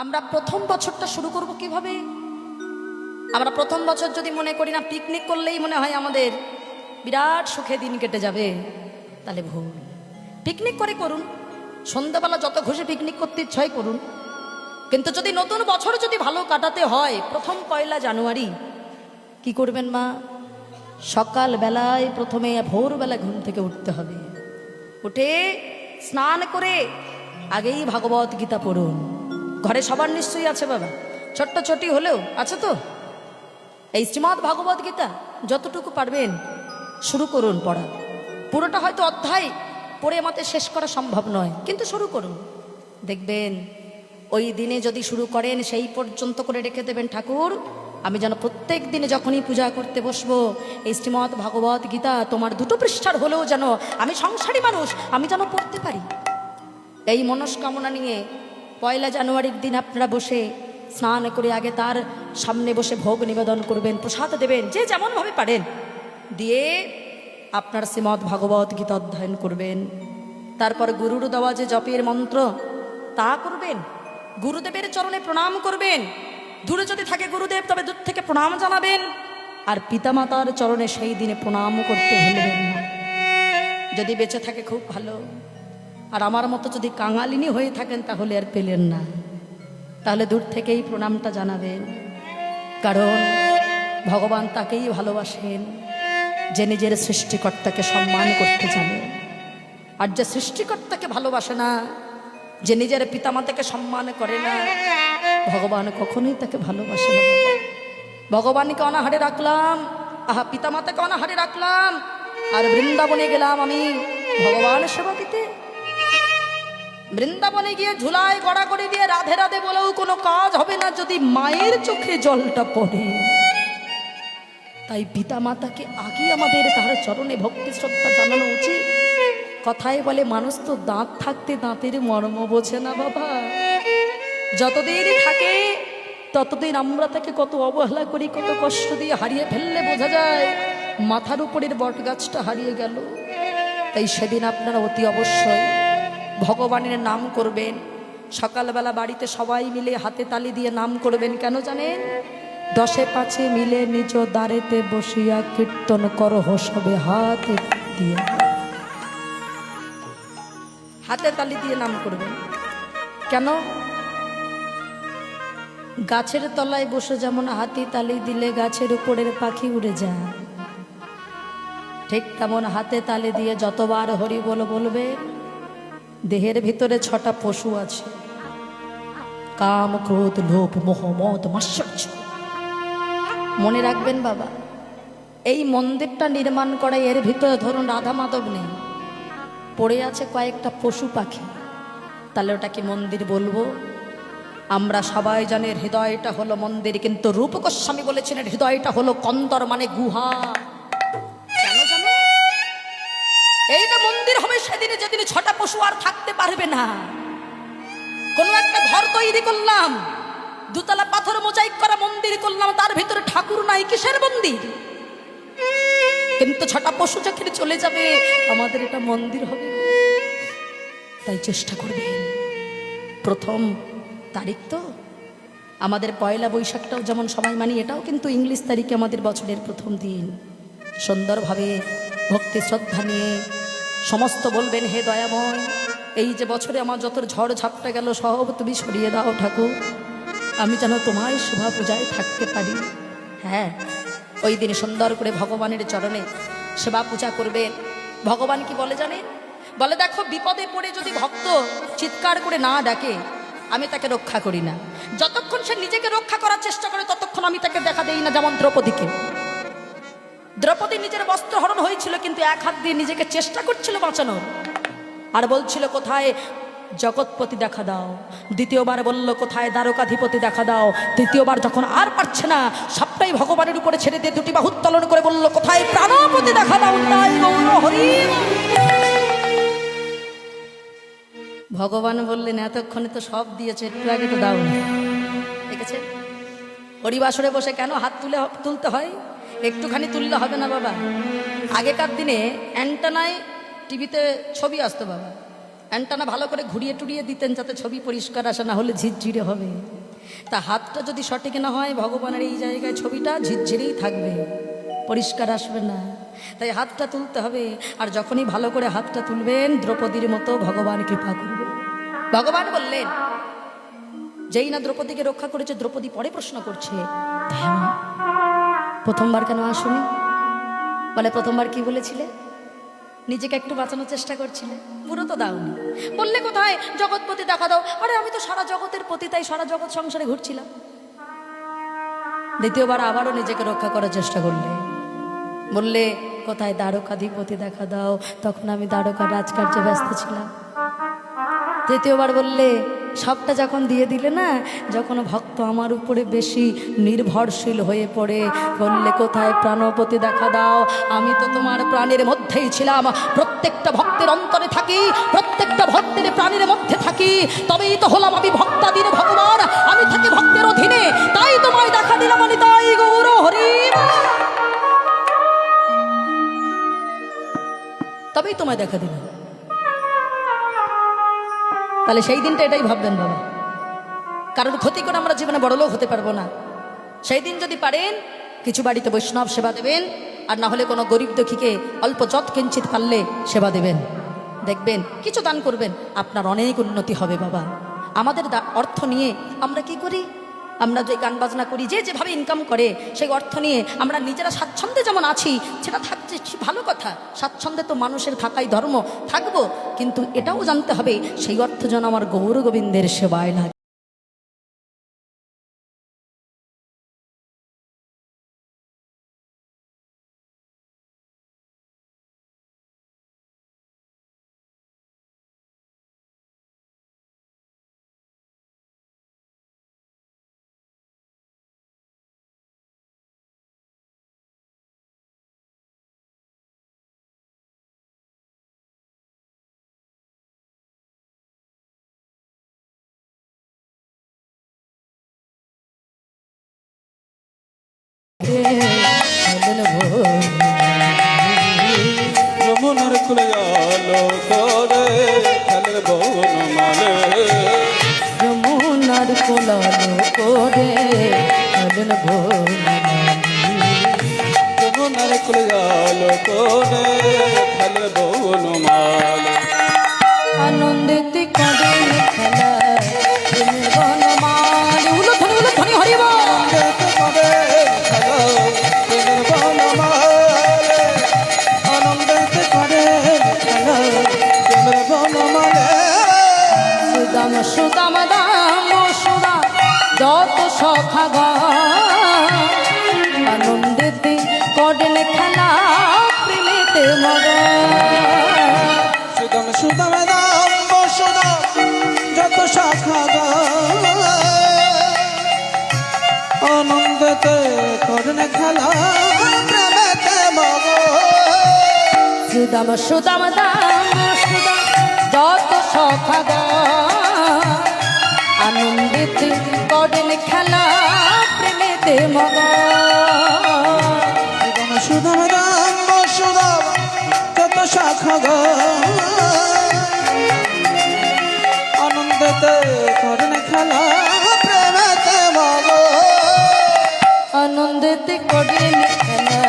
আমরা প্রথম বছরটা শুরু করব কিভাবে? আমরা প্রথম বছর যদি মনে করি না পিকনিক করলেই মনে হয় আমাদের বিরাট সুখে দিন কেটে যাবে, তাহলে ভুল। পিকনিক করে করুন, সন্ধ্যাবেলা যত খুশি পিকনিক করতে ইচ্ছাই করুন, কিন্তু যদি নতুন বছর যদি ভালো কাটাতে হয়, প্রথম 1 জানুয়ারি কি করবেন মা? সকাল বেলায় প্রথমে ভোরবেলা ঘুম থেকে উঠতে হবে। উঠে স্নান করে আগেই ভাগবত গীতা পড়ুন। ঘরে সবার নিশ্চয়ই আছে বাবা, ছোট্ট ছোটি হলেও আছে তো। এই শ্রীমদ্ ভাগবত গীতা যতটুকু পারবেন শুরু করুন পড়া। পুরোটা হয়তো অধ্যায় পড়ে আমাদের শেষ করা সম্ভব নয়, কিন্তু শুরু করুন। দেখবেন ওই দিনে যদি শুরু করেন সেই পর্যন্ত করে রেখে দেবেন, ঠাকুর আমি যেন প্রত্যেক দিনে যখনই পূজা করতে বসবো এই শ্রীমদ্ ভাগবত গীতা তোমার 2 পৃষ্ঠার হলেও যেন আমি সংসারী মানুষ আমি যেন পড়তে পারি। এই মনস্কামনা নিয়ে 1 জানুয়ারির দিন আপনারা বসে স্নান করে আগে তার সামনে বসে ভোগ নিবেদন করবেন, প্রসাদ দেবেন, যে যেমনভাবে পারেন দিয়ে আপনার শ্রীমদ্ ভাগবত গীতা অধ্যয়ন করবেন। তারপর গুরুর দেওয়া যে জপের মন্ত্র তা করবেন, গুরুদেবের চরণে প্রণাম করবেন। দূরে যদি থাকে গুরুদেব তবে দূর থেকে প্রণাম জানাবেন। আর পিতামাতার চরণে সেই দিনে প্রণাম করতে ভুলবেন না। যদি বেঁচে থাকে খুব ভালো, আর আমার মতো যদি কাঙালিনী হয়ে থাকেন তাহলে আর পেলেন না, তাহলে দূর থেকেই প্রণামটা জানাবেন। কারণ ভগবান তাকেই ভালোবাসেন যে নিজের সৃষ্টিকর্তাকে সম্মান করতে জানে। আর যে সৃষ্টিকর্তাকে ভালোবাসে না, যে নিজের পিতামাতাকে সম্মান করে না, ভগবান কখনোই তাকে ভালোবাসে না। ভগবানকে অনাহারে রাখলাম, আহা পিতামাতাকে অনাহারে রাখলাম, আর বৃন্দাবনে গেলাম আমি ভগবান সেবা দিতে। বৃন্দাবনে গিয়ে ঝুলায় গড়াগড়ি দিয়ে রাধে রাধে বলেও কোনো কাজ হবে না যদি মায়ের চোখে জলটা পড়ে। তাই পিতা মাতাকে আগে আমাদের তার চরণে ভক্তি শ্রদ্ধা জানানো উচিত। কথায় বলে মানুষ তো দাঁত থাকতে দাঁতের মর্ম বোঝে না বাবা। যতদিন থাকে ততদিন আমরা তাকে কত অবহেলা করি, কত কষ্ট দিয়ে হারিয়ে ফেললে বোঝা যায় মাথার উপরের বট গাছটা হারিয়ে গেল। তাই সেদিন আপনারা অতি অবশ্যই ভগবানের নাম করবেন। সকালবেলা বাড়িতে সবাই মিলে হাতে তালি দিয়ে নাম করবেন। কেন জানেন? 10-5 মিলে নিজ দ্বারেতে বসিয়া কীর্তন করো সবে হাতে দিয়ে, হাতে তালি দিয়ে নাম করবেন। কেন? গাছের তলায় বসে যেমন হাতি তালি দিলে গাছের উপরের পাখি উড়ে যায়, ঠিক তেমন হাতে তালি দিয়ে যতবার হরি বল বলবে। দেহের ভিতরে 6টা পশু আছে, কাম ক্রোধ লোভ মোহ মদ মাৎসর্য। মনে রাখবেন বাবা, এই মন্দিরটা নির্মাণ করা এর ভিতরে ধরুন রাধা মাধব নেই, পড়ে আছে কয়েকটা পশু পাখি, তাহলে ওটা কি মন্দির বলবো? আমরা সবাই জানি হৃদয়টা হলো মন্দির, কিন্তু রূপ গোস্বামী বলেছিলেন হৃদয়টা হলো কন্দর, মানে গুহা। কেন জানো? এইটা মন্দির হবে সেদিনে যেদিনে 6টা পশু আর থাকতে পারবে না। কোনো একটা ঘর তৈরি করলাম, 2 তলা পাথর মোজাইক করা মন্দির করলাম, তার ভিতরে ঠাকুর নাই, কিসের মন্দির? কিন্তু 6টা পশু যখন চলে যাবে আমাদের এটা মন্দির হবে। তাই চেষ্টা করবেন। প্রথম তারিখ তো আমাদের 1 বৈশাখটাও যেমন সবাই মানি, এটাও কিন্তু ইংলিশ তারিখে আমাদের বছরের প্রথম দিন। সুন্দরভাবে ভক্তি শ্রদ্ধা নিয়ে সমস্ত বলবেন, হে দয়াময়, এই যে বছরে আমার যত ঝড় ঝাপটা গেল সব তুমি সরিয়ে দাও ঠাকুর, আমি যেন তোমায় শোভা পূজায় থাকতে পারি। হ্যাঁ, ওই দিন সুন্দর করে ভগবানের চরণে সেবা পূজা করবেন। ভগবান কি বলে জানেন? বলে দেখো, বিপদে পড়ে যদি ভক্ত চিৎকার করে না ডাকে আমি তাকে রক্ষা করি না। যতক্ষণ সে নিজেকে রক্ষা করার চেষ্টা করে ততক্ষণ আমি তাকে দেখা দেই না। যেমন দ্রৌপদীকে, দ্রৌপদী নিজের বস্ত্র হরণ হয়েছিল, কিন্তু 1 হাত দিয়ে নিজেকে চেষ্টা করছিল বাঁচানোর, আর বলছিল কোথায় জগৎপতি দেখা দাও। দ্বিতীয়বার বলল কোথায় দ্বারকাধিপতি দেখা দাও। তৃতীয়বার যখন আর পারছে না, সবটাই ভগবানের উপরে ছেড়ে দিয়ে 2টি বাহু উত্তোলন করে বলল কোথায় প্রাণপতি দেখা দাও। তাই গৌর হরি। ভগবান বললেন এতক্ষণে তো সব দিয়েছে, একটু আগে তো দাও না। দেখেছে? হরিবাসরে বসে কেন হাত তুলতে হয়? একটুখানি তুললে হবে না বাবা। আগেকার দিনে অ্যান্টেনায় টিভিতে ছবি আসতো বাবা, অ্যান্টানা ভালো করে ঘুরিয়ে টুরিয়ে দিতেন যাতে ছবি পরিষ্কার আসে, না হলে ঝিরঝিরে হবে। তা হাতটা যদি সঠিক না হয় ভগবানের এই জায়গায় ছবিটা ঝিরঝিরেই থাকবে, পরিষ্কার আসবে না। তাই হাতটা তুলতে হবে, আর যখনই ভালো করে হাতটা তুলবেন দ্রৌপদীর মতো ভগবান কৃপা করবে। ভগবান বললেন, যেই না দ্রৌপদীকে রক্ষা করেছে, দ্রৌপদী পরে প্রশ্ন করছে, প্রথমবার কেন আসুনি? বলে প্রথমবার কি বলেছিলে? নিজেকে একটু বাঁচানোর চেষ্টা করছিলে, পুরো তো দাওনি। বললে কোথায় জগৎপতি দেখা দাও। আরে আমি তো সারা জগতের পতি, তাই সারা জগৎ সংসারে ঘুরছিলাম। দ্বিতীয়বার আবারও নিজেকে রক্ষা করার চেষ্টা করলে, বললে কোথায় দ্বারকাধিপতি দেখা দাও, তখন আমি দ্বারকার রাজকার্যে ব্যস্ত ছিলাম। তৃতীয়বার বললে সবটা যখন দিয়ে দিলে না, যখন ভক্ত আমার উপরে বেশি নির্ভরশীল হয়ে পড়ে, বললে কোথায় প্রাণপতি দেখা দাও, আমি তো তোমার প্রাণের মধ্যেই ছিলাম, প্রত্যেকটা ভক্তের অন্তরে থাকি, প্রত্যেকটা ভক্তের প্রাণের মধ্যে থাকি, তবেই তো হলাম আমি ভক্তাধীন ভগবান, আমি থাকি ভক্তের অধীনে, তাই তোমায় দেখা দিলাম। আমি তাই গৌর হরি, তবেই তোমায় দেখা দিলাম। তাহলে সেই দিনটা এটাই ভাববেন বাবা, কারণ ক্ষতি করে আমরা জীবনে বড়লোক হতে পারবো না। সেই দিন যদি পারেন কিছু বাড়িতে বৈষ্ণব সেবা দেবেন, আর না হলে কোনো গরিব দুঃখীকে অল্প যৎ কিঞ্চিত পারলে সেবা দেবেন, দেখবেন কিছু দান করবেন, আপনার অনেক উন্নতি হবে বাবা। আমাদের অর্থ নিয়ে আমরা কি করি? আমরা যে গান বাজনা করি, যে যেভাবে ইনকাম করে, সেই অর্থ নিয়ে আমরা নিজেরা স্বাচ্ছন্দ্যে যেমন আছি, সেটা থাকছে ভালো কথা, স্বাচ্ছন্দ্যে তো মানুষের থাকাই ধর্ম, থাকবো, কিন্তু এটাও জানতে হবে সেই অর্থ যেন আমার গৌর গোবিন্দের সেবায় লাগে। যমুনার কুলে আলো করে খেলের বন মালে, যমুনার কোলালো করে খেলেন বনমালী, যমুনার কুলে আলো করে খেলের বন মালে, আনন্দিত করেন খেলা বনমালী। উলুধ্বনি উলুধ্বনি হরিব। সুদাম সুদাম দাম সুদাম যত সখা আনন্দিত করেন খেলা প্রেমেতে সুদাম সুদাম দাম সুদাম যত শাখা আনন্দেতে করেন খেলা প্রেমেতে মগ। সুদাম সুদাম দাম সুদাম যত সখা আনন্দিত করেন খেলা প্রেমেতে মগ। সুদাম দাম সুদাম যত শাখা আনন্দেতে করেন খেলা প্রেমেতে মগ। আনন্দিত করেন খেলা